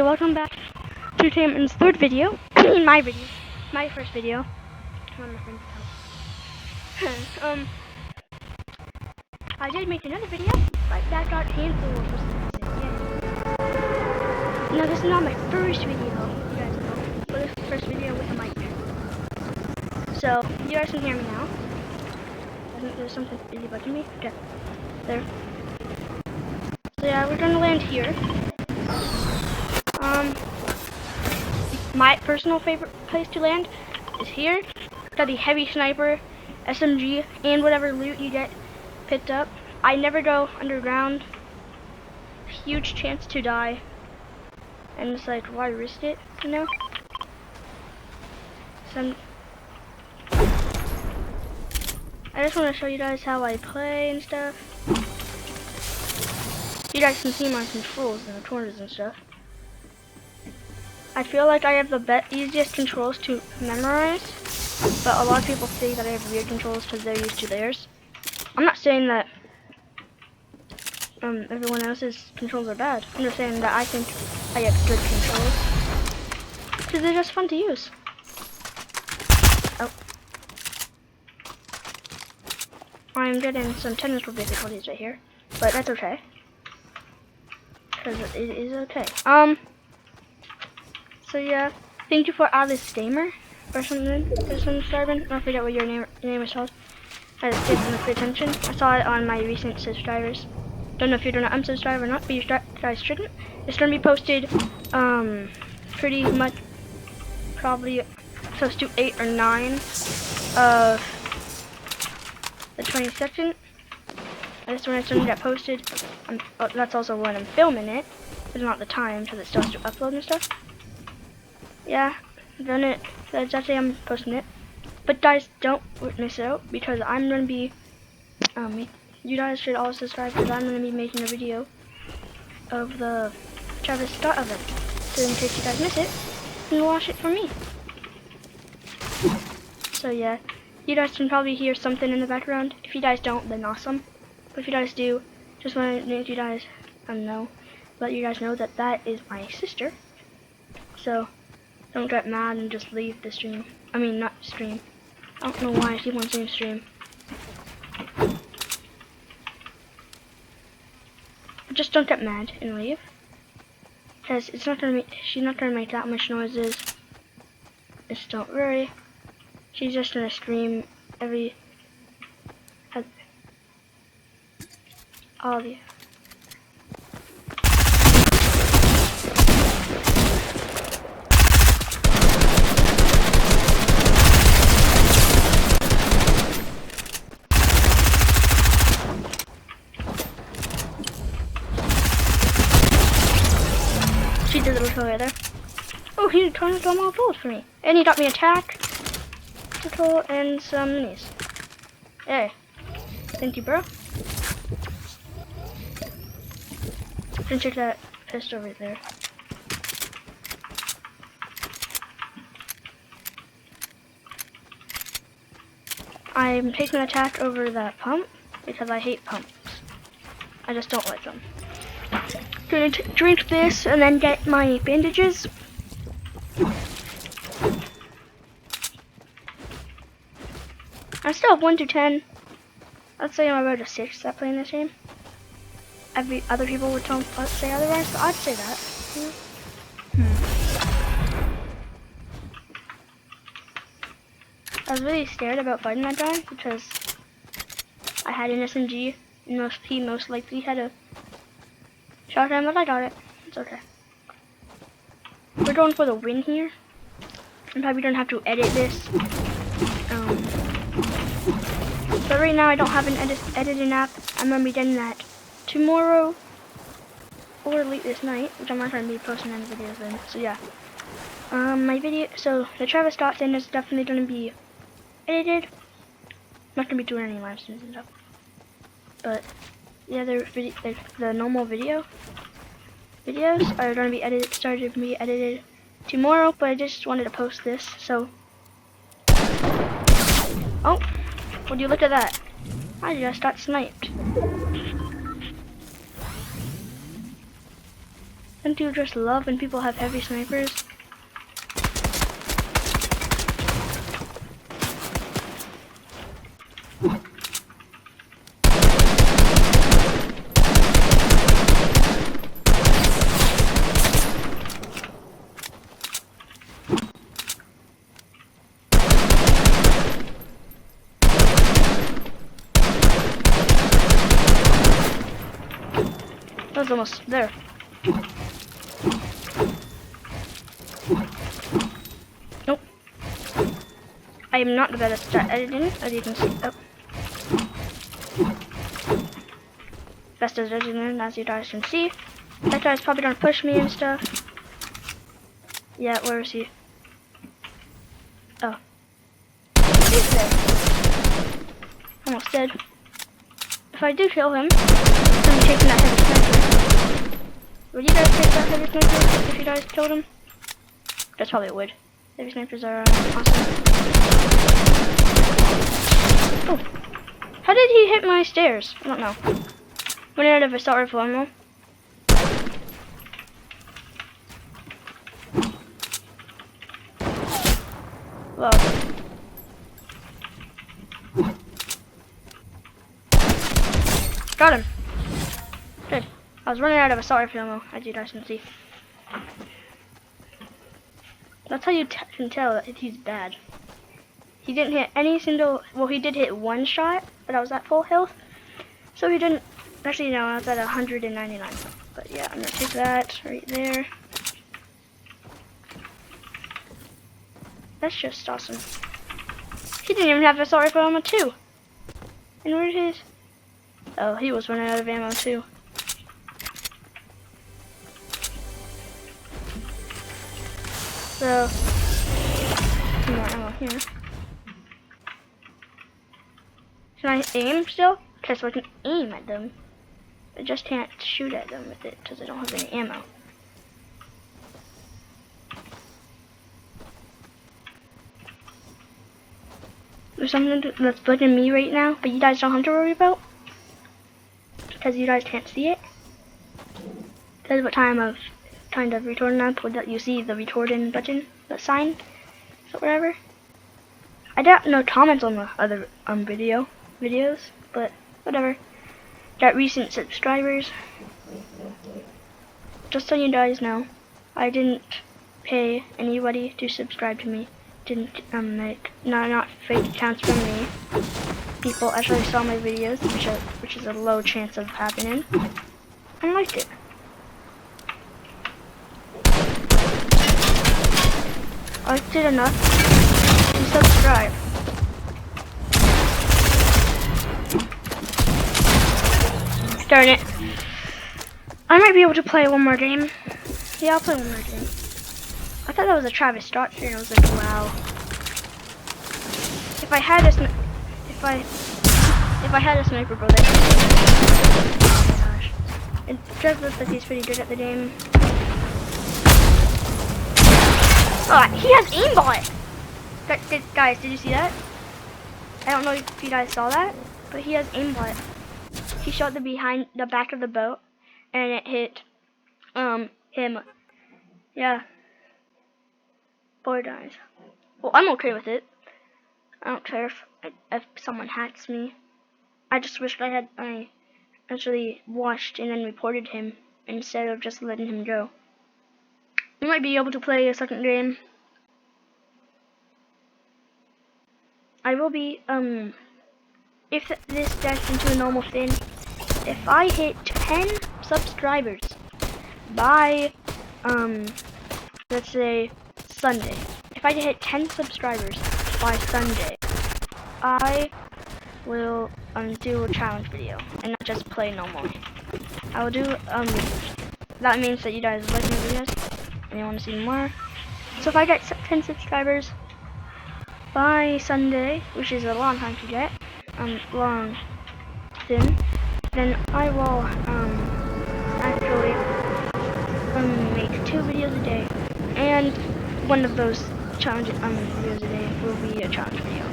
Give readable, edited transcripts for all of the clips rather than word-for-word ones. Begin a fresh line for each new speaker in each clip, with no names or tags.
welcome back to Taman's third video. my first video. I did make another video, but that got canceled for some reason. Yeah. No, this is not my first video, you guys know. But this is the first video with a mic. So, you guys can hear me now. I think there's something busy bugging me. Okay, there. So yeah, we're gonna land here. My personal favorite place to land is here. Got the heavy sniper, SMG, and whatever loot you get picked up. I never go underground. Huge chance to die. And it's like, why risk it, you know? So I just want to show you guys how I play and stuff. You guys can see my controls and the corners and stuff. I feel like I have the easiest controls to memorize, but a lot of people say that I have weird controls because they're used to theirs. I'm not saying that everyone else's controls are bad. I'm just saying that I think I have good controls because they're just fun to use. Oh. I'm getting some technical difficulties right here, but that's okay. Because it is okay. So yeah, thank you for Alice Gamer or something. Or some subscribing. I forget what your name is called. I just did some attention. I saw it on my recent subscribers. Don't know if you're gonna unsubscribe or not, but you guys shouldn't. It's gonna be posted pretty much probably close to 8 or 9 of the 22nd. That's when it's gonna get posted. That's also when I'm filming it. It's not the time because it still has to upload and stuff. Yeah, done it. That's exactly I'm posting it. But guys, don't miss out because I'm gonna be. You guys should all subscribe because I'm gonna be making a video of the Travis Scott event. So in case you guys miss it, you can watch it for me. So yeah, you guys can probably hear something in the background. If you guys don't, then awesome. But if you guys do, just want to let you guys know, let you guys know that that is my sister. So don't get mad and just leave the stream. I mean, not stream. I don't know why I keep on saying stream. Just don't get mad and leave, because it's not gonna. She's not gonna make that much noises. Just don't worry. She's just gonna scream every. All of you. She did a little over there. Oh, he turned some more tools for me. And he got me attack, control, and some minis. Hey. Thank you, bro. You can check that pistol right there. I'm taking an attack over that pump because I hate pumps. I just don't like them. Gonna drink this and then get my bandages. I still have 1 to 10. I'd say I'm about a 6 at playing this game. Other people would say otherwise, but I'd say that. I was really scared about fighting that guy because I had an SMG and he most likely had a shotgun, but I got it. It's okay. We're going for the win here. I'm probably gonna have to edit this. But right now I don't have an editing app. I'm gonna be getting that tomorrow or late this night, which I'm not gonna be posting any videos then. So yeah. My video. So the Travis Scott thing is definitely gonna be edited. I'm not gonna be doing any live streams and stuff. But yeah, the normal videos are gonna be started to be edited tomorrow. But I just wanted to post this. So, oh, would you look at that? I just got sniped. Don't you just love when people have heavy snipers? That was almost there. Nope. I am not the best at editing, as you can see. Oh. Best at editing, as you guys can see. That guy's probably gonna push me and stuff. Yeah, where is he? Oh. He's there. Almost dead. If I do kill him, I'm taking that heavy sniper. Would you guys take that heavy sniper if you guys killed him? That's probably would. Heavy snipers are awesome. Oh. How did he hit my stairs? I don't know. Went out of assault rifle ammo. Whoa. Got him. Good. I was running out of assault rifle ammo, as you guys can see. That's how you can tell that he's bad. He didn't hit any single, well, he did hit one shot, but I was at full health. So he didn't, actually no, I was at 199. But yeah, I'm gonna take that right there. That's just awesome. He didn't even have assault rifle ammo too. And where's his? Oh, he was running out of ammo too. So, some more ammo here. Can I aim still? Okay, so I can aim at them. I just can't shoot at them with it because I don't have any ammo. There's something that's bugging me right now, but you guys don't have to worry about because you guys can't see it. That's what time of kind of recording up that you see the recording button, the sign, so whatever. I got no comments on the other videos, but whatever. Got recent subscribers. Just so you guys know, I didn't pay anybody to subscribe to me. Didn't make not fake accounts from me. People actually saw my videos, which is a low chance of happening, and liked it. I liked it enough to subscribe. Darn it. I might be able to play one more game. Yeah, I'll play one more game. I thought that was a Travis Scott stream. I was like, wow. If I had a sniper bullet. Oh my gosh. It does look like he's pretty good at the game. Oh, he has aimbot! Guys, did you see that? I don't know if you guys saw that, but he has aimbot. He shot the back of the boat, and it hit him. Yeah. 4 times. Well, I'm okay with it. I don't care if someone hacks me. I just wish I actually watched and then reported him instead of just letting him go. We might be able to play a second game. I will be if this gets into a normal thing, if I hit 10 subscribers by let's say Sunday. If I hit 10 subscribers by Sunday, I will do a challenge video and not just play normally. I will do that means that you guys like my videos and you want to see more. So if I get 10 subscribers by Sunday, which is a long time to get, long thing, then I will actually make 2 videos a day, and one of those challenge videos a day will be a challenge video.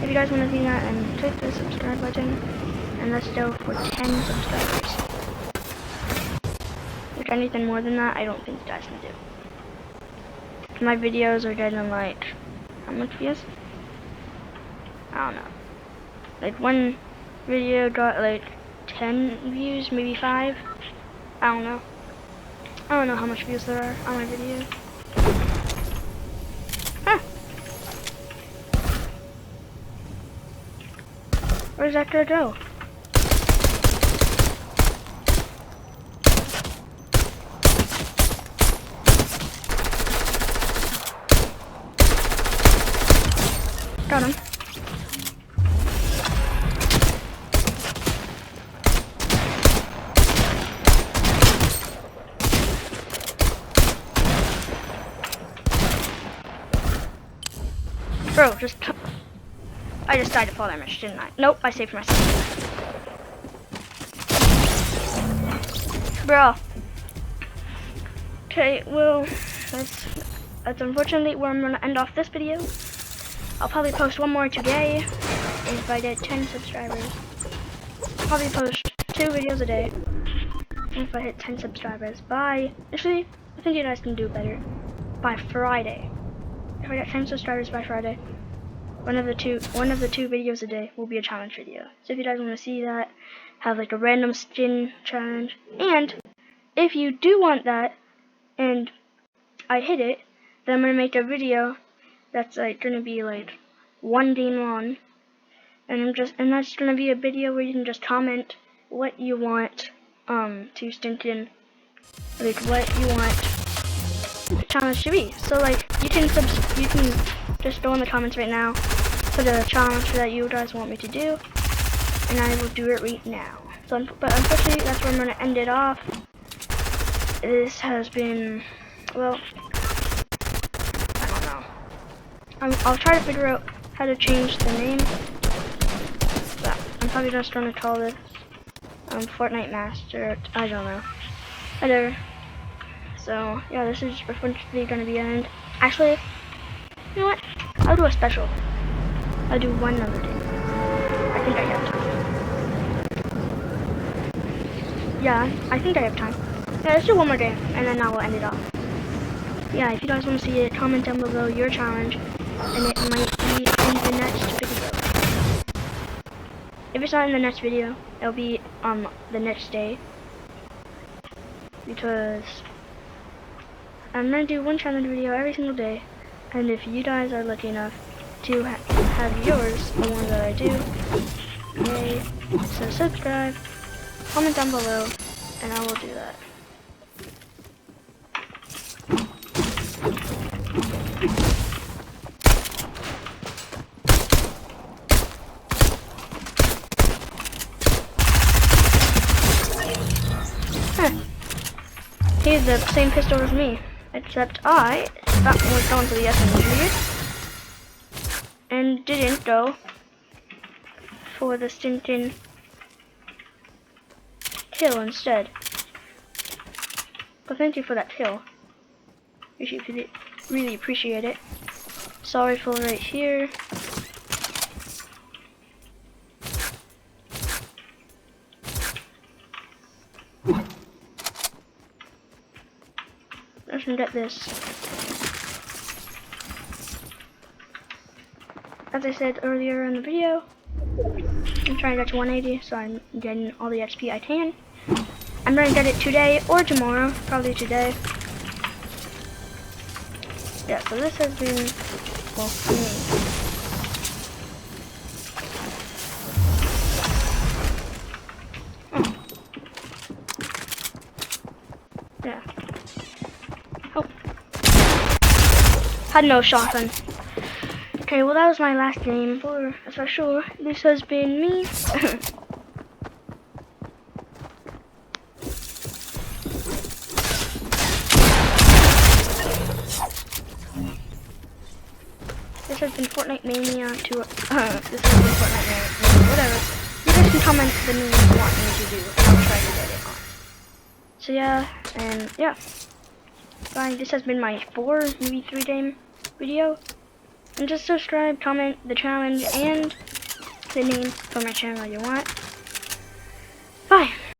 If you guys want to see that, then click the subscribe button, and let's go for 10 subscribers. anything more than that, I don't think you guys can do. My videos are getting like, how much views? I don't know. Like one video got like 10 views, maybe 5. I don't know. I don't know how much views there are on my video. Huh. Where's that gonna go? Got him. Bro, I just died to fall damage, didn't I? Nope, I saved myself. Bro. Okay, well, that's unfortunately where I'm gonna end off this video. I'll probably post one more today if I get 10 subscribers. I'll probably post 2 videos a day if I hit 10 subscribers actually, I think you guys can do better by Friday. If I get 10 subscribers by Friday, one of the two videos a day will be a challenge video. So if you guys want to see that, have like a random skin challenge, and if you do want that and I hit it, then I'm gonna make a video that's like gonna be like 1 game long, and that's gonna be a video where you can just comment what you want to stint in, like what you want the challenge to be. So like you can just go in the comments right now, put a challenge that you guys want me to do, and I will do it right now. So, but unfortunately, that's where I'm gonna end it off. This has been, well, I don't know. I'll try to figure out how to change the name. But I'm probably just gonna call this Fortnite Master. I don't know. Whatever. So yeah, this is unfortunately gonna be an end. Actually, you know what? I'll do a special. I'll do one other game. I think I have time. Yeah, I think I have time. Yeah, let's do one more game, and then I will end it off. Yeah, if you guys want to see it, comment down below your challenge, and it might be in the next video. If it's not in the next video, it'll be the next day, because I'm gonna do one challenge video every single day, and if you guys are lucky enough to have yours, the one that I do, yay! So subscribe, comment down below, and I will do that. He had the same pistol as me, except I was going to the SMG and didn't go for the stinking kill instead. But thank you for that kill. You should really appreciate it. Sorry for right here. Let's get this. As I said earlier in the video, I'm trying to get to 180, so I'm getting all the XP I can. I'm gonna get it today or tomorrow, probably today. Yeah, so this has been, well, for me. Yeah. Oh. Had no shotgun. Okay, well that was my last game for a special. This has been me. This has been Fortnite Mania this has been Fortnite Mania, whatever. You guys can comment the name you want me to do, and I'll try to get it on. So yeah, and yeah. Bye, this has been my 4, maybe 3 game video. And just subscribe, comment the challenge, and the name for my channel you want. Bye.